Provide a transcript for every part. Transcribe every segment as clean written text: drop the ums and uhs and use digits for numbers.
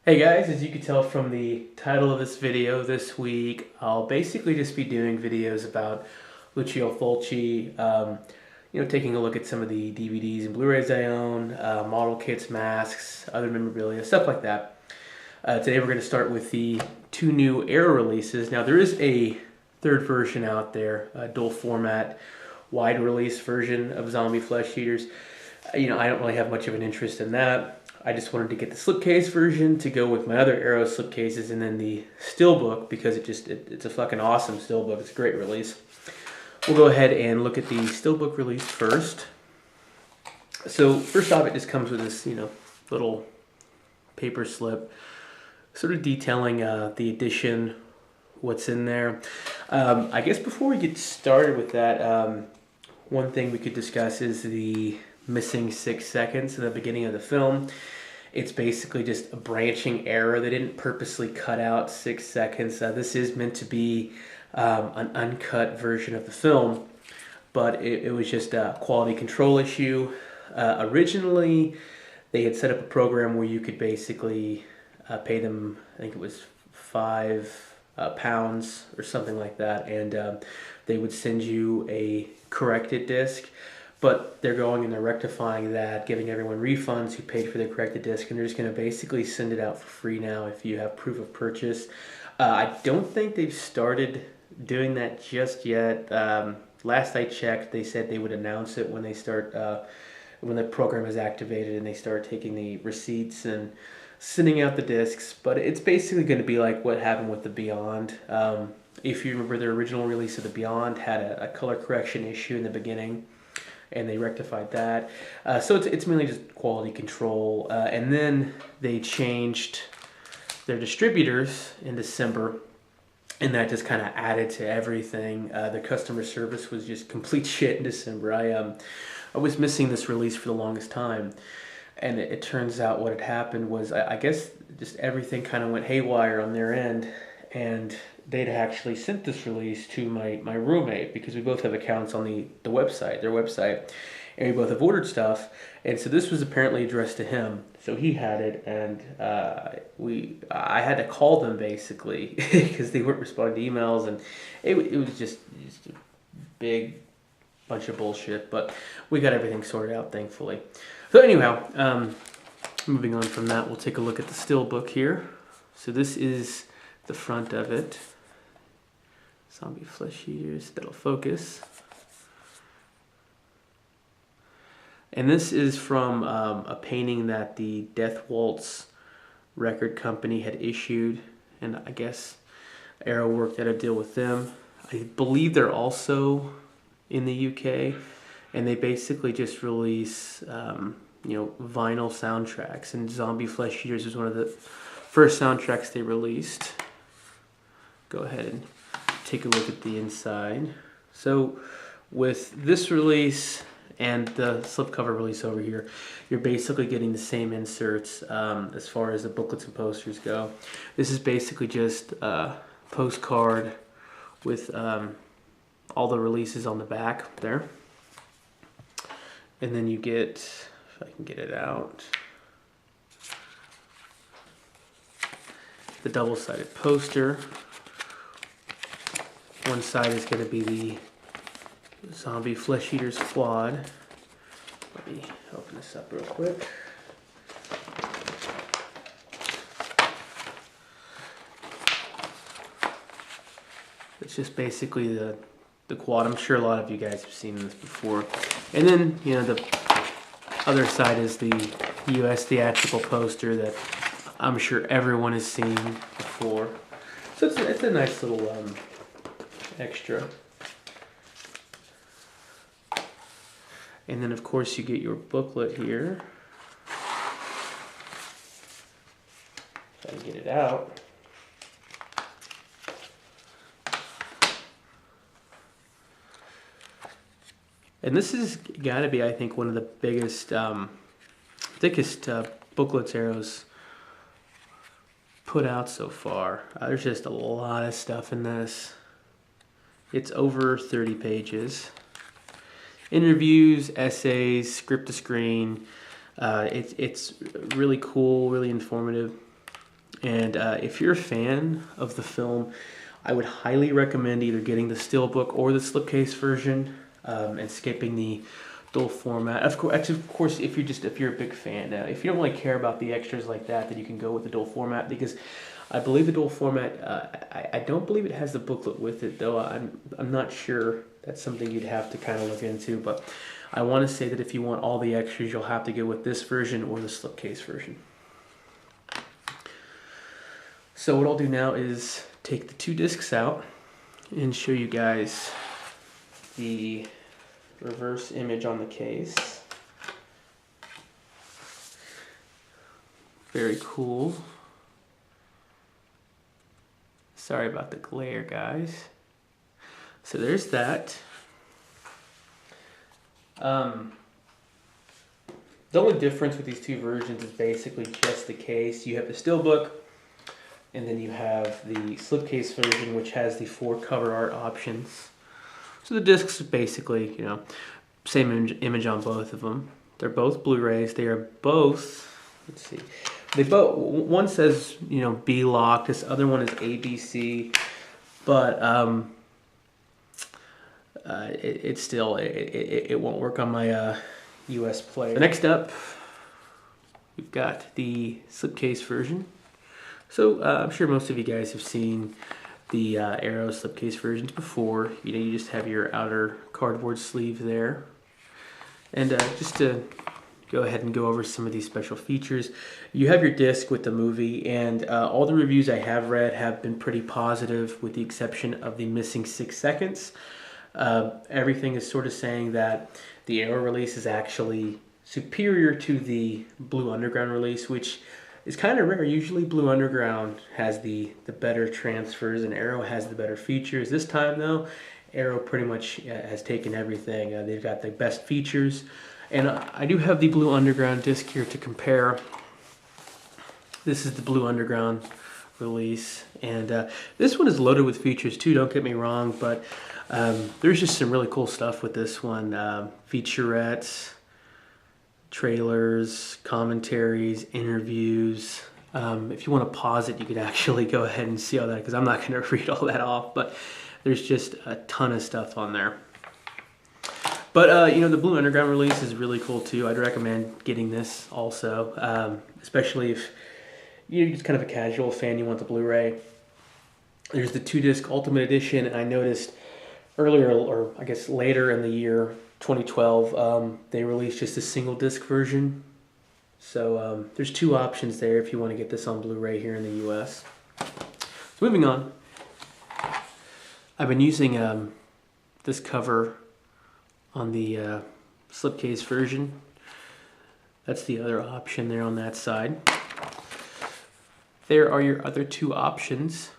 Hey guys, as you can tell from the title of this video, this week I'll basically just be doing videos about Lucio Fulci, taking a look at some of the DVDs and Blu-rays I own, model kits, masks, other memorabilia, stuff like that. Today we're going to start with the two new Arrow releases. Now there is a third version out there, a dual format, wide release version of Zombie Flesh Eaters. I don't really have much of an interest in that. I just wanted to get the slipcase version to go with my other Arrow slipcases, and then the Steelbook because it's a fucking awesome Steelbook. It's a great release. We'll go ahead and look at the Steelbook release first. So first off, it just comes with this little paper slip, sort of detailing the edition, what's in there. I guess before we get started with that, one thing we could discuss is the missing 6 seconds in the beginning of the film. It's basically just a branching error. They didn't purposely cut out 6 seconds. This is meant to be an uncut version of the film, but it was just a quality control issue. Originally, they had set up a program where you could basically pay them, I think it was £5 or something like that, and they would send you a corrected disc. But they're going and they're rectifying that, giving everyone refunds who paid for the corrected disc, and they're just going to basically send it out for free now if you have proof of purchase. I don't think they've started doing that just yet. Last I checked, they said they would announce it when they start, when the program is activated and they start taking the receipts and sending out the discs. But it's basically going to be like what happened with the Beyond. If you remember, their original release of the Beyond had a color correction issue in the beginning, and they rectified that. So it's mainly just quality control. And then they changed their distributors in December, and that just kind of added to everything. Their customer service was just complete shit in December. I was missing this release for the longest time, and it turns out what had happened was I guess just everything kind of went haywire on their end, and they'd actually sent this release to my roommate because we both have accounts on their website, and we both have ordered stuff, and so this was apparently addressed to him, so he had it, and I had to call them basically because they weren't responding to emails, and it was just a big bunch of bullshit, but we got everything sorted out thankfully. So anyhow, moving on from that, we'll take a look at the Steelbook here. So this is the front of it. Zombie Flesh Eaters, that'll focus. And this is from a painting that the Death Waltz record company had issued, and I guess Arrow worked out a deal with them. I believe they're also in the UK, and they basically just release vinyl soundtracks, and Zombie Flesh Eaters was one of the first soundtracks they released. Go ahead and take a look at the inside. So with this release and the slipcover release over here, you're basically getting the same inserts as far as the booklets and posters go. This is basically just a postcard with all the releases on the back there. And then you get, if I can get it out, the double-sided poster. One side is going to be the Zombie Flesh Eaters quad. Let me open this up real quick. It's just basically the quad. I'm sure a lot of you guys have seen this before. And then, the other side is the US theatrical poster that I'm sure everyone has seen before. So it's a nice little extra. And then of course you get your booklet here. If I can get it out. And this has got to be, I think, one of the biggest, thickest booklets Arrow's put out so far. There's just a lot of stuff in this. It's over 30 pages. Interviews, essays, script to screen. It's really cool, really informative. And if you're a fan of the film, I would highly recommend either getting the Steelbook or the slipcase version, and skipping the dual format. Of course, if you're a big fan. If you don't really care about the extras like that, then you can go with the dual format, because I believe the dual format. I don't believe it has the booklet with it, though. I'm not sure. That's something you'd have to kind of look into. But I want to say that if you want all the extras, you'll have to go with this version or the slipcase version. So what I'll do now is take the 2 discs out and show you guys the reverse image on the case. Very cool. Sorry about the glare, guys. So there's that. The only difference with these 2 versions is basically just the case. You have the Steelbook, and then you have the slipcase version, which has the 4 cover art options. So the discs are basically, same image on both of them. They're both Blu-rays. They are both, let's see, one says, B lock. This other one is ABC, but it won't work on my US player. Next up, we've got the slipcase version. So I'm sure most of you guys have seen the Arrow slipcase versions before. You just have your outer cardboard sleeve there. And just to go ahead and go over some of these special features, you have your disc with the movie, and all the reviews I have read have been pretty positive, with the exception of the missing 6 seconds. Everything is sort of saying that the Arrow release is actually superior to the Blue Underground release, which is kind of rare. Usually Blue Underground has the better transfers and Arrow has the better features. This time though, Arrow pretty much has taken everything. They've got the best features. And I do have the Blue Underground disc here to compare. This is the Blue Underground release. And this one is loaded with features too, don't get me wrong. But there's just some really cool stuff with this one. Featurettes, trailers, commentaries, interviews. If you want to pause it, you could actually go ahead and see all that, because I'm not going to read all that off, but there's just a ton of stuff on there. But the Blue Underground release is really cool too. I'd recommend getting this also, especially if you're just kind of a casual fan, you want the Blu-ray. There's the 2-disc Ultimate Edition, and I noticed earlier, or I guess later in the year 2012, they released just a single disc version. So there's 2 options there if you want to get this on Blu-ray here in the US. So moving on, I've been using this cover on the slipcase version. That's the other option there on that side. There are your other 2 options.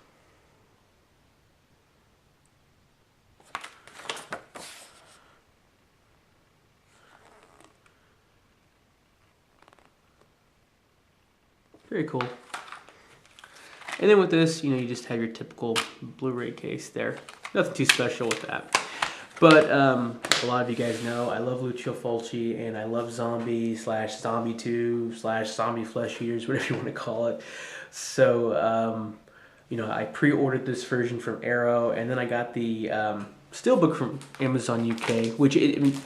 Very cool. And then with this, you just have your typical Blu-ray case there. Nothing too special with that. But a lot of you guys know I love Lucio Fulci, and I love Zombie / Zombie 2 / Zombie Flesh Eaters, whatever you want to call it. So, I pre-ordered this version from Arrow, and then I got the Steelbook from Amazon UK, which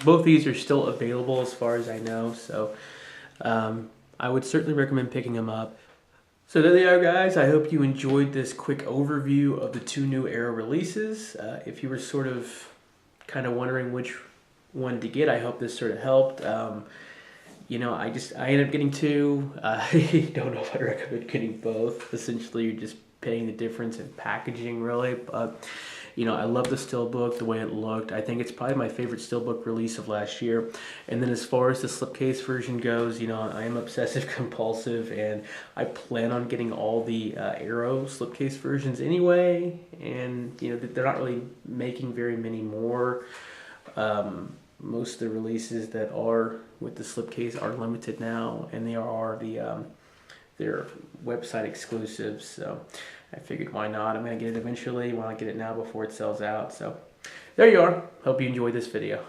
both these are still available as far as I know. So I would certainly recommend picking them up. So there they are, guys. I hope you enjoyed this quick overview of the 2 new Arrow releases. If you were sort of kind of wondering which one to get, I hope this sort of helped. I ended up getting 2. I don't know if I recommend getting both. Essentially, you're just paying the difference in packaging, really. But I love the Steelbook, the way it looked. I think it's probably my favorite Steelbook release of last year. And then as far as the slipcase version goes, I am obsessive compulsive, and I plan on getting all the Arrow slipcase versions anyway. And they're not really making very many more. Most of the releases that are with the slipcase are limited now, and they are their website exclusives. So I figured, why not? I'm going to get it eventually. Why not get it now before it sells out? So there you are. Hope you enjoyed this video.